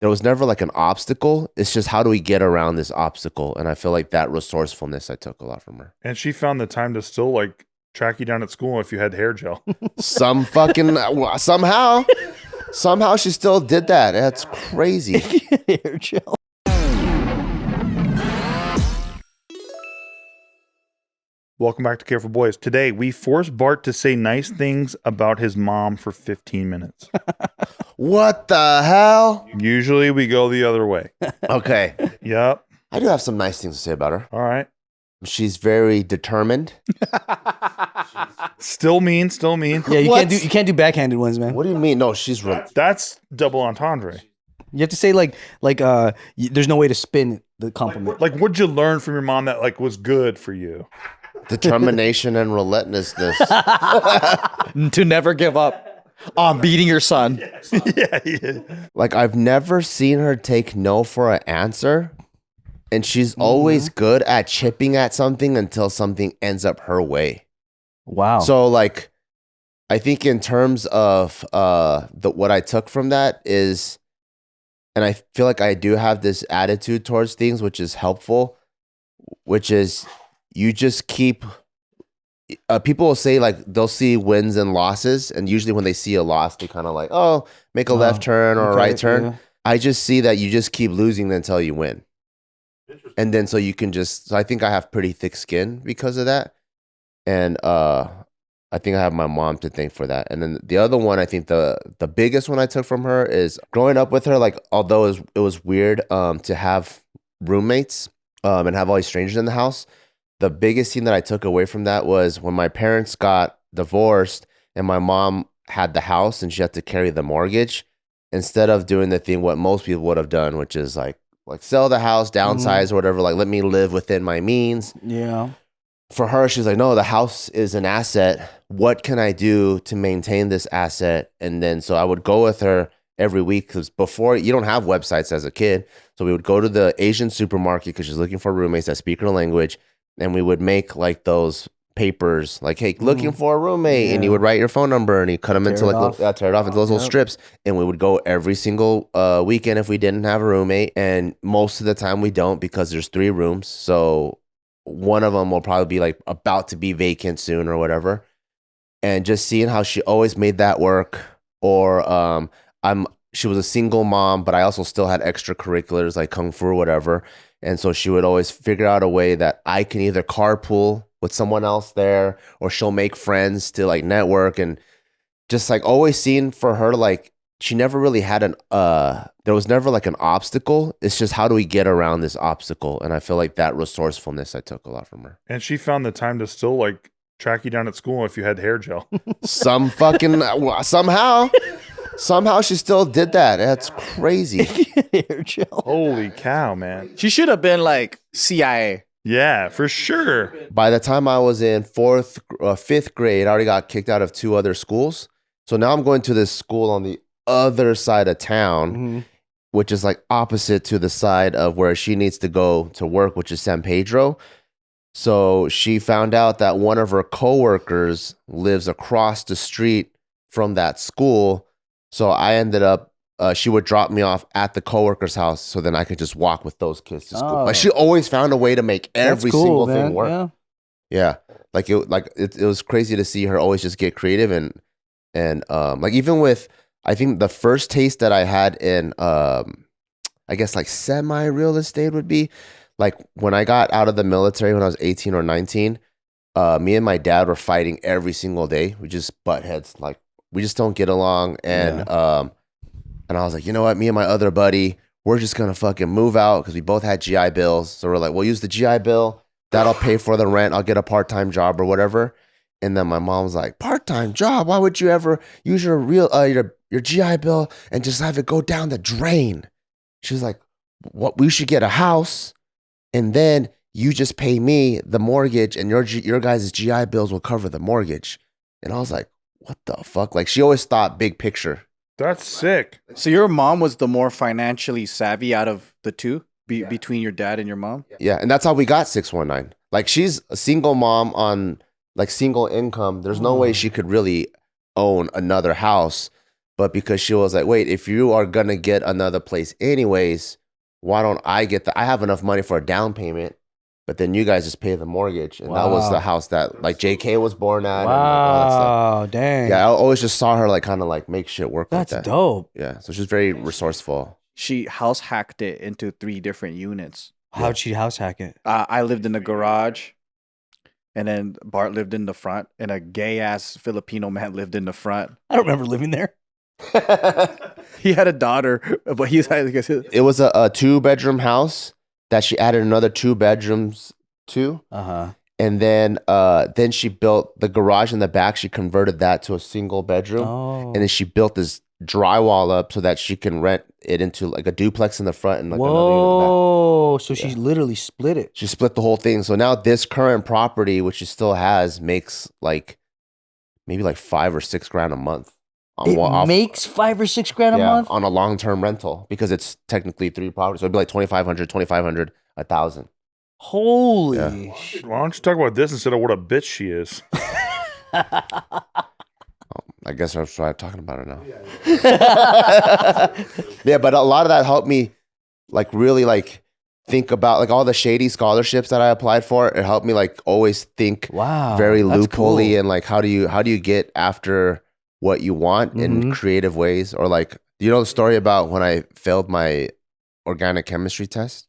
there was never like an obstacle. It's just how do we get around this obstacle? And I feel like that resourcefulness I took a lot from her. And she found the time to still like track you down at school if you had hair gel. Somehow she still did that. That's crazy. Hair gel. Welcome back to Careful Boys. Today, we forced Bart to say nice things about his mom for 15 minutes. What the hell? Usually, we go the other way. Okay. Yep. I do have some nice things to say about her. All right. She's very determined. Still mean. Yeah, you can't do backhanded ones, man. What do you mean? No, she's That's double entendre. You have to say there's no way to spin the compliment. Like, what'd you learn from your mom that like was good for you? determination and relentlessness. To never give up on beating your son. Yeah. Like, I've never seen her take no for an answer. And she's always good at chipping at something until something ends up her way. Wow. So, like, I think in terms of what I took from that is, and I feel like I do have this attitude towards things, which is helpful, which is you just keep, people will say, like, they'll see wins and losses. And usually when they see a loss, they kind of like, oh, make a left turn or a right turn. Yeah. I just see that you just keep losing until you win. And then so you can so I think I have pretty thick skin because of that. And I think I have my mom to thank for that. And then the other one, I think the biggest one I took from her is growing up with her, like, although it was weird to have roommates and have all these strangers in the house, the biggest thing that I took away from that was when my parents got divorced and my mom had the house and she had to carry the mortgage, instead of doing the thing what most people would have done, which is like sell the house, downsize or whatever, like let me live within my means. Yeah. For her, she's like, no, the house is an asset. What can I do to maintain this asset? And then so I would go with her every week, because before, you don't have websites as a kid. So we would go to the Asian supermarket because she's looking for roommates that speak her language. And we would make like those papers, like, hey, looking for a roommate. Yeah. And you would write your phone number and you cut them into tear it off into those little strips. And we would go every single weekend if we didn't have a roommate. And most of the time we don't, because there's 3 rooms. So one of them will probably be like about to be vacant soon or whatever. And just seeing how she always made that work. Or she was a single mom, but I also still had extracurriculars like Kung Fu or whatever. And so she would always figure out a way that I can either carpool with someone else there, or she'll make friends to like network. And just like always seeing for her, like, she never really had there was never like an obstacle. It's just how do we get around this obstacle? And I feel like that resourcefulness I took a lot from her. And she found the time to still like track you down at school if you had hair gel. Somehow she still did that. That's crazy. Hair gel. Holy cow, man. She should have been like CIA. Yeah, for sure. By the time I was in 5th grade, I already got kicked out of 2 other schools. So now I'm going to this school on the other side of town, which is like opposite to the side of where she needs to go to work, which is San Pedro. So she found out that one of her coworkers lives across the street from that school. So I ended up, she would drop me off at the coworker's house, so then I could just walk with those kids to school. Like, she always found a way to make every single thing work. Yeah. Like it was crazy to see her always just get creative and like, even with, I think the first taste that I had in I guess like semi real estate would be like when I got out of the military when I was 18 or 19. Me and my dad were fighting every single day. We just butt heads, like we just don't get along. And and I was like, you know what, me and my other buddy, we're just gonna fucking move out, because we both had GI Bills. So we're like, we'll use the GI Bill, that'll pay for the rent, I'll get a part-time job or whatever. And then my mom was like, part-time job? Why would you ever use your your GI Bill and just have it go down the drain? She was like, what, we should get a house, and then you just pay me the mortgage, and your guys' GI Bills will cover the mortgage. And I was like, what the fuck? Like, she always thought big picture. That's sick. So your mom was the more financially savvy out of the two, between your dad and your mom? Yeah, and that's how we got 619. Like, she's a single mom on like single income. There's no way she could really own another house. But because she was like, wait, if you are gonna get another place anyways, why don't I get I have enough money for a down payment, but then you guys just pay the mortgage. And that was the house that like JK was born at. And like all that stuff. Dang. Yeah, I always just saw her like kind of like make shit work That's like that. dope. Yeah, so she's very resourceful. She house hacked it into 3 different units. How'd she house hack it? I lived in the garage, and then Bart lived in the front, and a gay ass Filipino man lived in the front. I don't remember living there. He had a daughter, but he's like, It was a 2-bedroom house that she added another 2 bedrooms to. And then she built the garage in the back. She converted that to a single bedroom. Oh. And then she built this drywall up so that she can rent it into like a duplex in the front and like another unit in the back. Whoa. So she literally split it. She split the whole thing. So now this current property, which she still has, makes like maybe like $5 or $6 grand a month. It makes $5 or $6 grand a month on a long-term rental because it's technically 3 properties. So it'd be like 2,500, 1,000. Holy shit. Why don't you talk about this instead of what a bitch she is? I guess I'll try talking about it now. Yeah, but a lot of that helped me like really like think about like all the shady scholarships that I applied for. It helped me like always think very loopholey and like how do you get after what you want in creative ways. Or like, do you know the story about when I failed my organic chemistry test?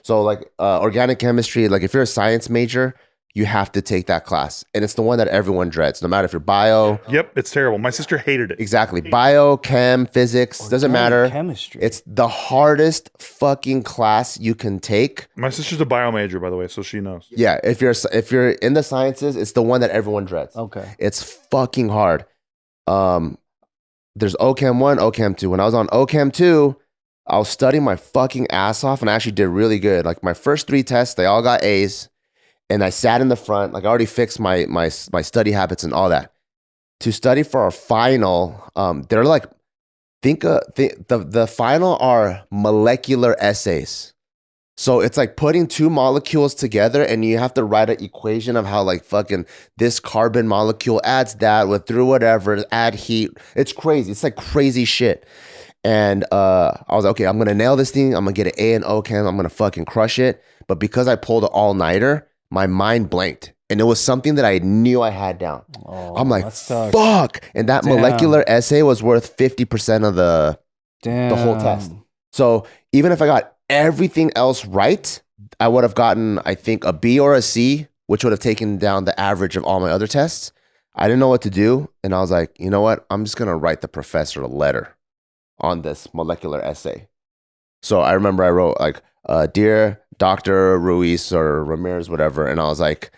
So like organic chemistry, like if you're a science major, you have to take that class. And it's the one that everyone dreads, no matter if you're bio. Yep, it's terrible. My sister hated it. Exactly. Bio, chem, physics, doesn't matter. Chemistry. It's the hardest fucking class you can take. My sister's a bio major, by the way, so she knows. Yeah, if you're in the sciences, it's the one that everyone dreads. Okay. It's fucking hard. There's OChem 1, OChem 2. When I was on OChem 2, I was studying my fucking ass off and I actually did really good. Like my first 3 tests, they all got A's. And I sat in the front, like I already fixed my study habits and all that. To study for our final, they're like, the final are molecular essays. So it's like putting 2 molecules together and you have to write an equation of how like fucking this carbon molecule adds that with through whatever, add heat. It's crazy. It's like crazy shit. And I was like, okay, I'm going to nail this thing. I'm going to get an A in OChem. I'm going to fucking crush it. But because I pulled an all-nighter, my mind blanked. And it was something that I knew I had down. Oh, I'm like, fuck. And that molecular essay was worth 50% of the whole test. So even if I got everything else right, I would have gotten, I think, a B or a C, which would have taken down the average of all my other tests. I didn't know what to do. And I was like, you know what? I'm just going to write the professor a letter on this molecular essay. So I remember I wrote like, Dear Dr. Ruiz or Ramirez, whatever. And I was like,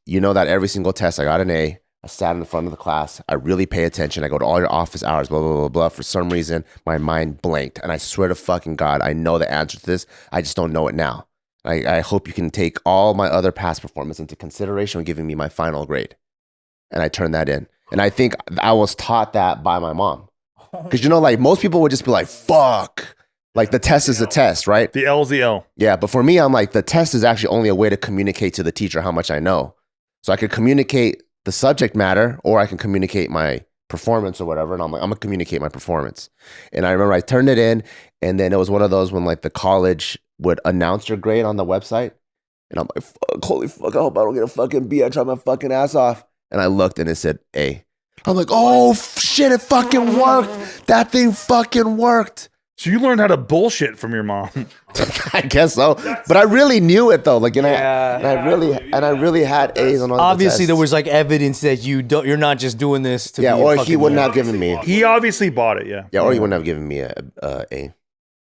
you know that every single test I got an A. I sat in the front of the class. I really pay attention. I go to all your office hours, blah, blah, blah, blah. For some reason, my mind blanked. And I swear to fucking God, I know the answer to this. I just don't know it now. I hope you can take all my other past performance into consideration when giving me my final grade. And I turned that in. And I think I was taught that by my mom. Because, you know, like most people would just be like, fuck. Like the test is a test, right? The L is the L. Yeah, but for me, I'm like, the test is actually only a way to communicate to the teacher how much I know. So I could communicate the subject matter or I can communicate my performance or whatever. And I'm like, I'm going to communicate my performance. And I remember I turned it in and then it was one of those when like the college would announce your grade on the website. And I'm like, fuck, holy fuck, I hope I don't get a fucking B. I tried my fucking ass off. And I looked and it said A. I'm like, oh shit, it fucking worked. That thing fucking worked. So you learned how to bullshit from your mom. I guess so, but I really knew it though. Like, I really had A's on all obviously the there was like evidence that you're not just doing this to be or he wouldn't have given me. He obviously bought it, yeah. Or he wouldn't have given me a A.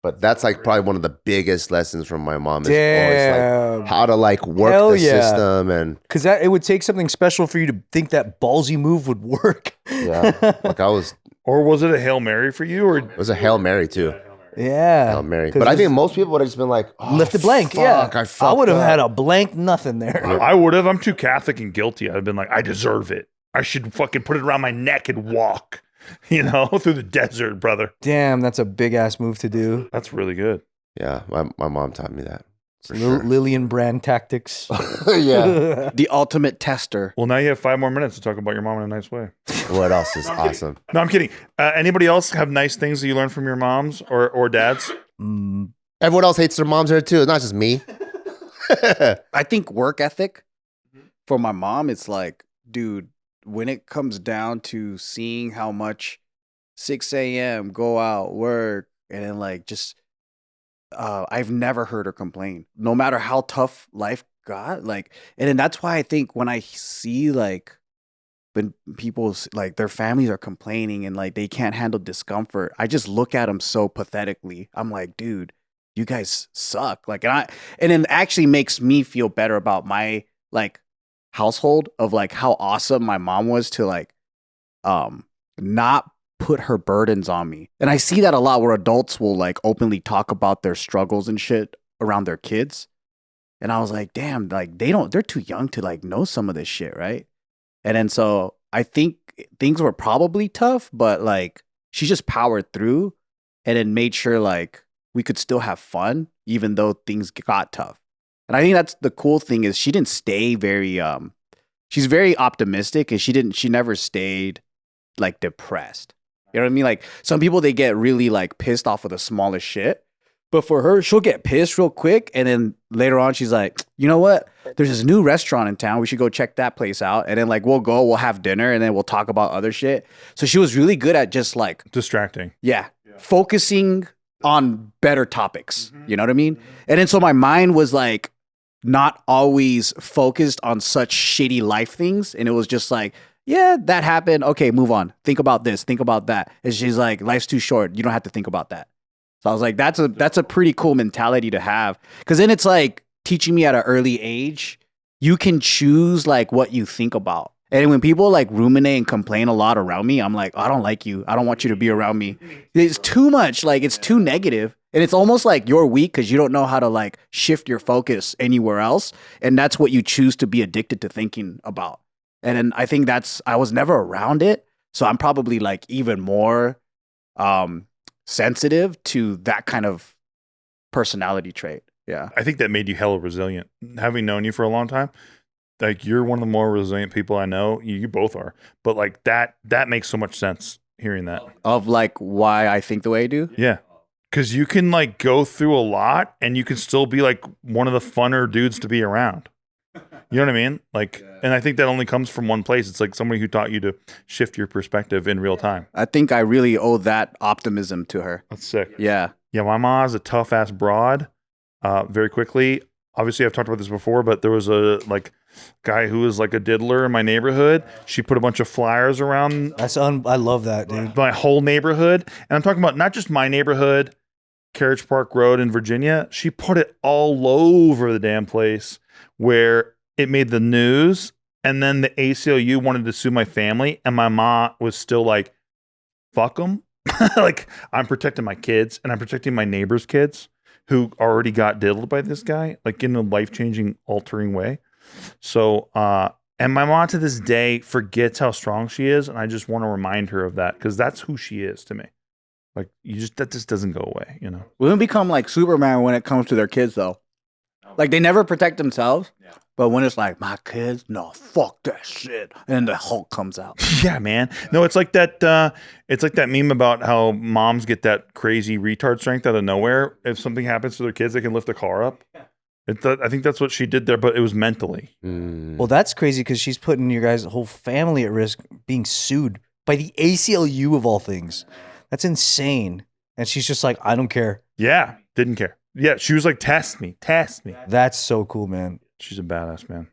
But that's like probably one of the biggest lessons from my mom is always like how to like work the system and because it would take something special for you to think that ballsy move would work. Yeah, like I was. Or was it a Hail Mary for you? Or it was a Hail Mary too. Yeah, Hail Mary. But I think most people would have just been like, oh, left it blank. Fuck, yeah, I would have had a blank nothing there. I would have. I'm too Catholic and guilty. I'd have been like, I deserve it. I should fucking put it around my neck and walk, you know, through the desert, brother. Damn, that's a big ass move to do. That's really good. Yeah, my mom taught me that. Lillian brand tactics. Yeah. The ultimate tester. Well, now you have 5 more minutes to talk about your mom in a nice way. What else is awesome? No, I'm kidding. Anybody else have nice things that you learned from your moms or dads? Everyone else hates their moms here too. It's not just me. I think work ethic for my mom, it's like, dude, when it comes down to seeing how much 6 a.m. go out, work, and then like just I've never heard her complain. No matter how tough life got, like, and then that's why I think when I see like when people like their families are complaining and like they can't handle discomfort, I just look at them so pathetically. I'm like, dude, you guys suck. Like, and it actually makes me feel better about my like household of like how awesome my mom was to like not put her burdens on me. And I see that a lot where adults will like openly talk about their struggles and shit around their kids. And I was like, damn, like they're too young to like know some of this shit, right? And then so I think things were probably tough, but like she just powered through and then made sure like we could still have fun even though things got tough. And I think that's the cool thing is she didn't stay very she's very optimistic and she never stayed like depressed. You know what I mean? Like some people they get really like pissed off of the smallest shit. But for her, she'll get pissed real quick and then later on she's like, "You know what? There's this new restaurant in town. We should go check that place out." And then like we'll have dinner and then we'll talk about other shit. So she was really good at just like Distracting. Yeah. Focusing on better topics. You know what I mean? And then so my mind was like not always focused on such shitty life things. And it was just like, yeah, that happened. Okay, move on. Think about this. Think about that. And she's like, life's too short. You don't have to think about that. So I was like, that's a pretty cool mentality to have. Because then it's like teaching me at an early age, you can choose like what you think about. And when people like ruminate and complain a lot around me, I'm like, I don't like you. I don't want you to be around me. It's too much. Like it's too negative. And it's almost like you're weak because you don't know how to like shift your focus anywhere else. And that's what you choose to be addicted to thinking about. And then I think I was never around it. So I'm probably like even more sensitive to that kind of personality trait. Yeah. I think that made you hella resilient. Having known you for a long time, like you're one of the more resilient people I know. You both are. But like that makes so much sense hearing that. Of like why I think the way I do? Yeah. Because you can like go through a lot and you can still be like one of the funner dudes to be around. You know what I mean? Like, and I think that only comes from one place. It's like somebody who taught you to shift your perspective in real time. I think I really owe that optimism to her. That's sick. Yeah. Yeah, my mom's a tough ass broad. Very quickly, obviously I've talked about this before, but there was a like guy who was like a diddler in my neighborhood. She put a bunch of flyers around I love that, dude. my whole neighborhood. And I'm talking about not just my neighborhood, Carriage Park Road in Virginia. She put it all over the damn place where it made the news. And then the ACLU wanted to sue my family. And my mom was still like, fuck them. Like, I'm protecting my kids and I'm protecting my neighbor's kids who already got diddled by this guy, like in a life-changing, altering way. So, and my mom to this day forgets how strong she is. And I just want to remind her of that because that's who she is to me. Like, that just doesn't go away, you know? Women become like Superman when it comes to their kids, though. Like, they never protect themselves. But when it's like, my kids, no, fuck that shit. And then the Hulk comes out. Yeah, man. No, it's like that meme about how moms get that crazy retard strength out of nowhere. If something happens to their kids, they can lift a car up. I think that's what she did there, but it was mentally. Well, that's crazy because she's putting your guys' whole family at risk being sued by the ACLU of all things. That's insane. And she's just like, I don't care. Yeah, didn't care. Yeah, she was like, test me. That's so cool, man. She's a badass, man.